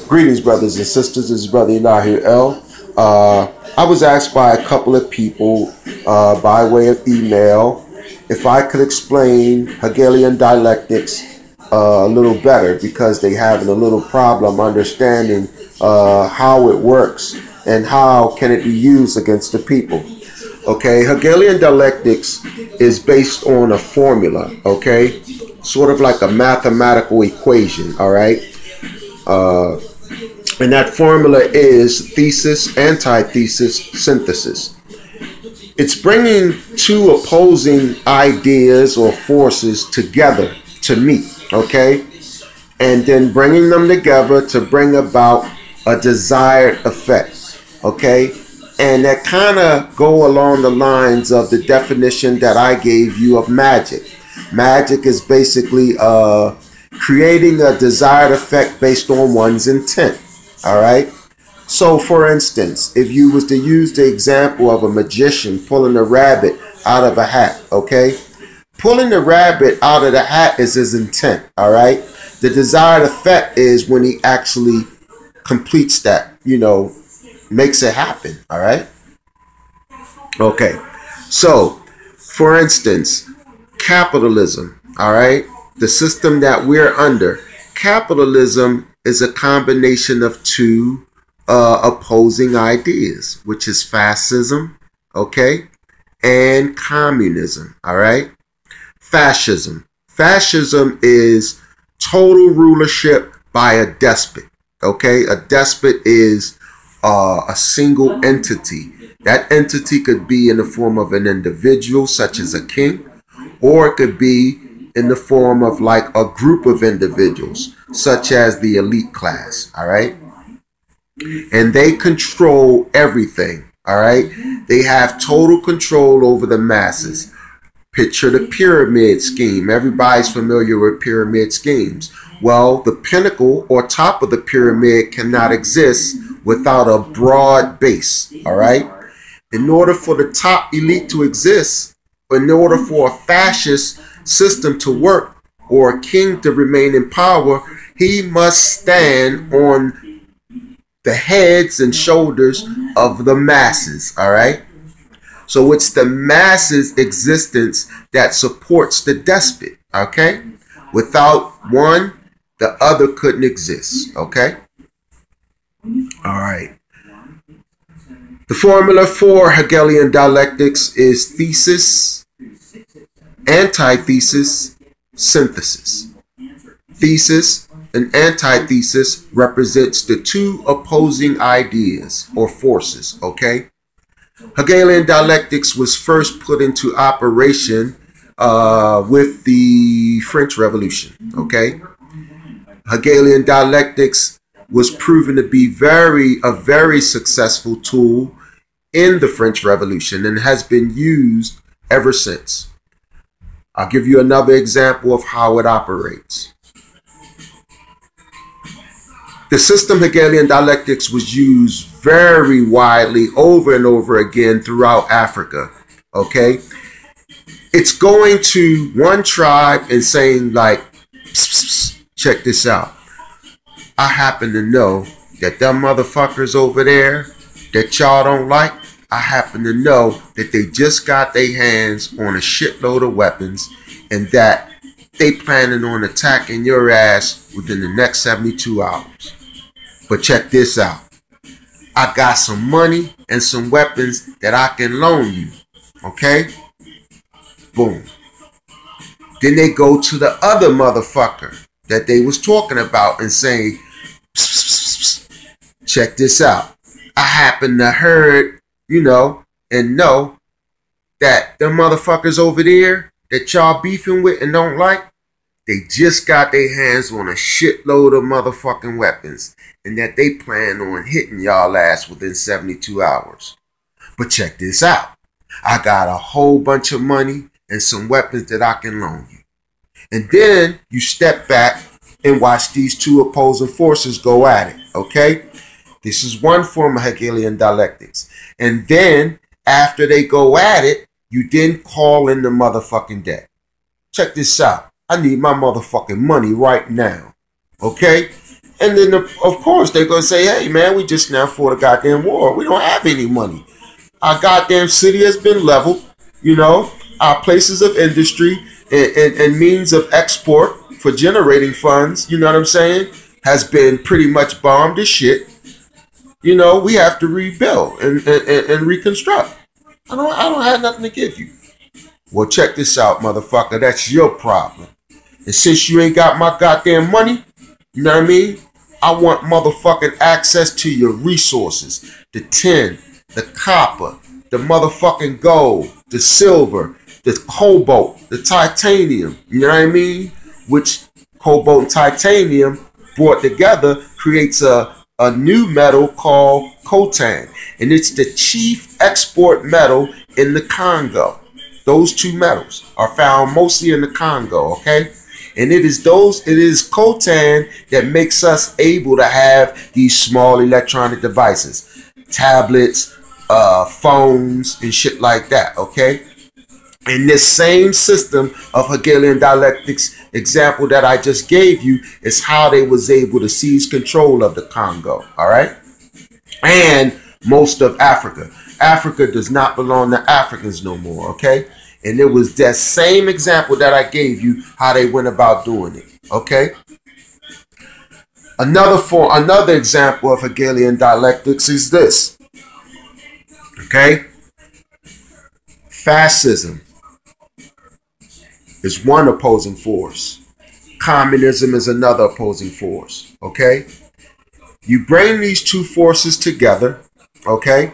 Greetings, brothers and sisters. This is Brother Elihu L. I was asked by a couple of people by way of email if I could explain Hegelian dialectics a little better, because they having a little problem understanding how it works and how can it be used against the people. Okay, Hegelian dialectics is based on a formula, okay, sort of like a mathematical equation, all right? And that formula is thesis, antithesis, synthesis. It's bringing two opposing ideas or forces together to meet, okay? And then bringing them together to bring about a desired effect, okay? And that kind of go along the lines of the definition that I gave you of magic. Magic is basically creating a desired effect based on one's intent. All right. So, for instance, if you was to use the example of a magician pulling a rabbit out of a hat, okay? Pulling the rabbit out of the hat is his intent. All right. The desired effect is when he actually completes that, makes it happen. All right. Okay. So, for instance, capitalism. All right. The system that we're under. Capitalism is a combination of two opposing ideas, which is fascism, okay, and communism, all right? Fascism. Fascism is total rulership by a despot, okay? A despot is a single entity. That entity could be in the form of an individual, such as a king, or it could be in the form of like a group of individuals, such as the elite class, all right? And they control everything, all right? They have total control over the masses. Picture the pyramid scheme. Everybody's familiar with pyramid schemes. Well, the pinnacle or top of the pyramid cannot exist without a broad base, all right? In order for the top elite to exist, in order for a fascist system to work or a king to remain in power, he must stand on the heads and shoulders of the masses, all right? So it's the masses' existence that supports the despot, okay? Without one, the other couldn't exist, okay? All right. The formula for Hegelian dialectics is thesis, antithesis, synthesis. Thesis and antithesis represents the two opposing ideas or forces, okay? Hegelian dialectics was first put into operation with the French Revolution, okay? Hegelian dialectics was proven to be a very successful tool in the French Revolution and has been used ever since. I'll give you another example of how it operates. The system Hegelian dialectics was used very widely over and over again throughout Africa, okay? It's going to one tribe and saying like, psst, psst, psst, check this out. I happen to know that them motherfuckers over there that y'all don't like, I happen to know that they just got their hands on a shitload of weapons and that they planning on attacking your ass within the next 72 hours. But check this out. I got some money and some weapons that I can loan you. Okay? Boom. Then they go to the other motherfucker that they was talking about and saying, psst, psst, psst, psst. Check this out. I happen to heard, and know that them motherfuckers over there that y'all beefing with and don't like, they just got their hands on a shitload of motherfucking weapons and that they plan on hitting y'all ass within 72 hours. But check this out. I got a whole bunch of money and some weapons that I can loan you. And then you step back and watch these two opposing forces go at it, okay? This is one form of Hegelian dialectics. And then after they go at it, you then call in the motherfucking debt. Check this out. I need my motherfucking money right now. Okay? And then, of course, they're going to say, hey, man, we just now fought a goddamn war. We don't have any money. Our goddamn city has been leveled. You know, our places of industry and means of export for generating funds, you know what I'm saying, has been pretty much bombed as shit. You know, we have to rebuild and reconstruct. I don't have nothing to give you. Well, check this out, motherfucker. That's your problem. And since you ain't got my goddamn money, you know what I mean? I want motherfucking access to your resources. The tin, the copper, the motherfucking gold, the silver, the cobalt, the titanium. You know what I mean? Which cobalt and titanium brought together creates a new metal called coltan. And it's the chief export metal in the Congo. Those two metals are found mostly in the Congo, okay? And it is coltan that makes us able to have these small electronic devices, tablets, phones, and shit like that, okay? And this same system of Hegelian dialectics example that I just gave you is how they was able to seize control of the Congo, all right? And most of Africa. Africa does not belong to Africans no more, okay? And it was that same example that I gave you, how they went about doing it, okay? Another example of Hegelian dialectics is this, okay? Fascism is one opposing force. Communism is another opposing force, okay? You bring these two forces together, okay?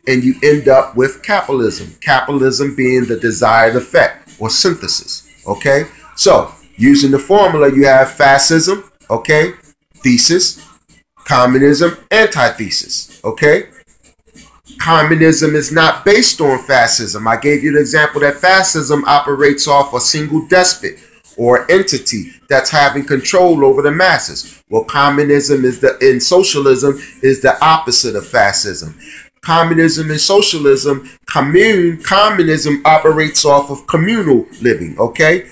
And you end up with capitalism. Capitalism being the desired effect or synthesis, okay? So, using the formula, you have fascism, okay? Thesis, communism, antithesis, okay? Communism is not based on fascism. I gave you the example that fascism operates off a single despot or entity that's having control over the masses. Well, communism in socialism is the opposite of fascism. Communism and socialism, communism operates off of communal living, okay?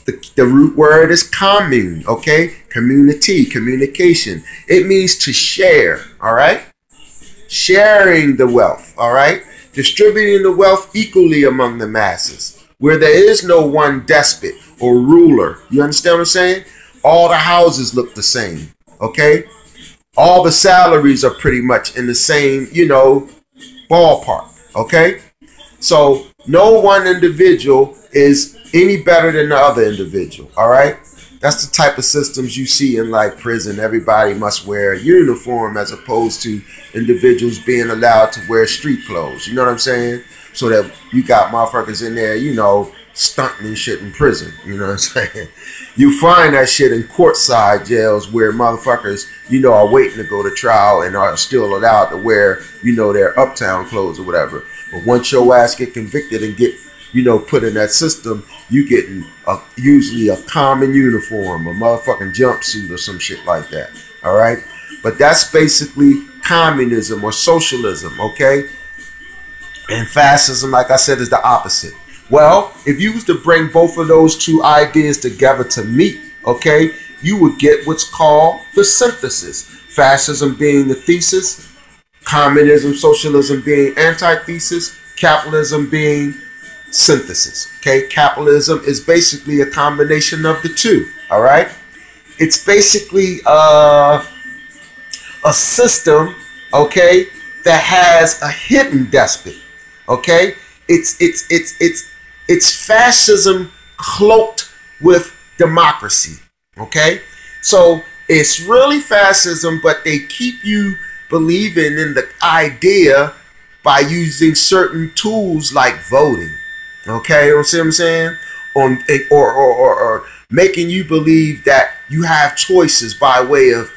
The root word is commune, okay? Community, communication. It means to share, all right? Sharing the wealth, all right? Distributing the wealth equally among the masses, where there is no one despot or ruler. You understand what I'm saying? All the houses look the same, okay? All the salaries are pretty much in the same, you know, ballpark, okay? So no one individual is any better than the other individual, all right? That's the type of systems you see in like prison. Everybody must wear a uniform as opposed to individuals being allowed to wear street clothes. You know what I'm saying? So that you got motherfuckers in there, you know, stunting and shit in prison. You know what I'm saying? You find that shit in courtside jails where motherfuckers, you know, are waiting to go to trial and are still allowed to wear, you know, their uptown clothes or whatever. But once your ass get convicted and get, you know, put in that system, you getting usually a common uniform, a motherfucking jumpsuit or some shit like that. All right? But that's basically communism or socialism, okay? And fascism, like I said, is the opposite. Well, if you was to bring both of those two ideas together to meet, okay, you would get what's called the synthesis. Fascism being the thesis, communism, socialism being antithesis, capitalism being synthesis. Okay, capitalism is basically a combination of the two. All right, it's basically a system, okay, that has a hidden despot. Okay, it's fascism cloaked with democracy. Okay, so it's really fascism, but they keep you believing in the idea by using certain tools like voting. Okay, you know what I'm saying? Or making you believe that you have choices by way of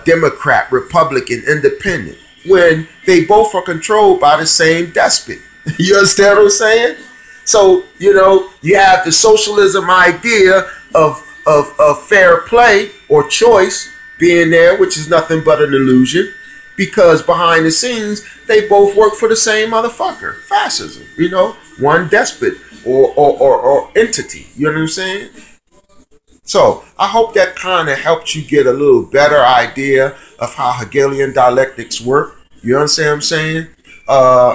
Democrat, Republican, Independent, when they both are controlled by the same despot. You understand what I'm saying? So, you know, you have the socialism idea of fair play or choice being there, which is nothing but an illusion, because behind the scenes, they both work for the same motherfucker. Fascism, you know, one despot or entity. You know what I'm saying? So I hope that kind of helped you get a little better idea of how Hegelian dialectics work. You understand what I'm saying?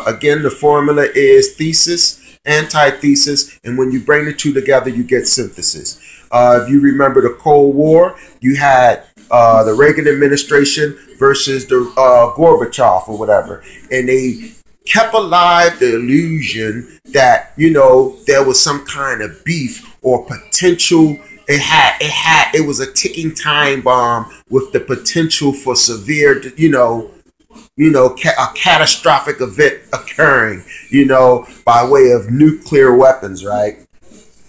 Again, the formula is thesis, antithesis, and when you bring the two together, you get synthesis. If you remember the Cold War, you had the Reagan administration versus the Gorbachev or whatever, and they kept alive the illusion that, you know, there was some kind of beef or potential. It was a ticking time bomb with the potential for severe, a catastrophic event occurring, by way of nuclear weapons, right?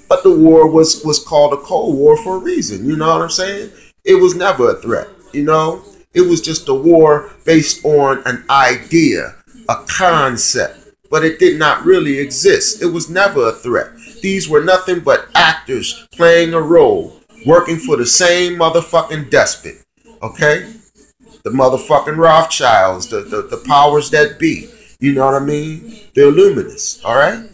But the war was called a Cold War for a reason. You know what I'm saying? It was never a threat. It was just a war based on an idea, a concept, but it did not really exist. It was never a threat. These were nothing but actors playing a role, working for the same motherfucking despot. Okay? The motherfucking Rothschilds, the powers that be. You know what I mean? The Illuminists. All right?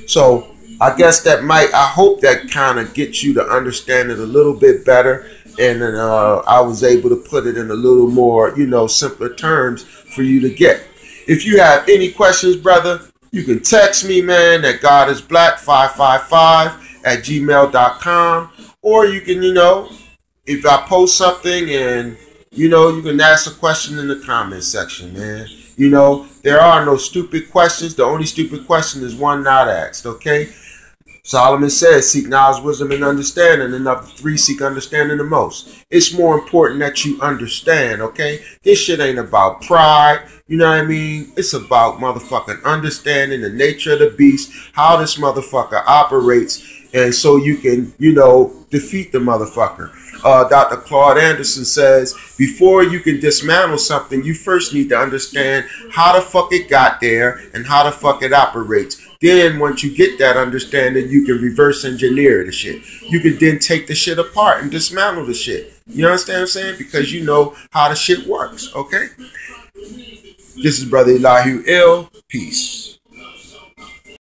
So I guess I hope that kind of gets you to understand it a little bit better. And then I was able to put it in a little more, simpler terms for you to get. If you have any questions, brother, you can text me, man, at godisblack555@gmail.com. Or you can, if I post something and, you can ask a question in the comment section, man. There are no stupid questions. The only stupid question is one not asked, okay? Solomon says, seek knowledge, wisdom, and understanding, and of the three, seek understanding the most. It's more important that you understand, okay? This shit ain't about pride, you know what I mean? It's about motherfucking understanding the nature of the beast, how this motherfucker operates, and so you can, defeat the motherfucker. Dr. Claude Anderson says, before you can dismantle something, you first need to understand how the fuck it got there and how the fuck it operates. Then once you get that understanding, you can reverse engineer the shit. You can then take the shit apart and dismantle the shit. You understand what I'm saying? Because you know how the shit works, okay? This is Brother Elihu Ill. Peace.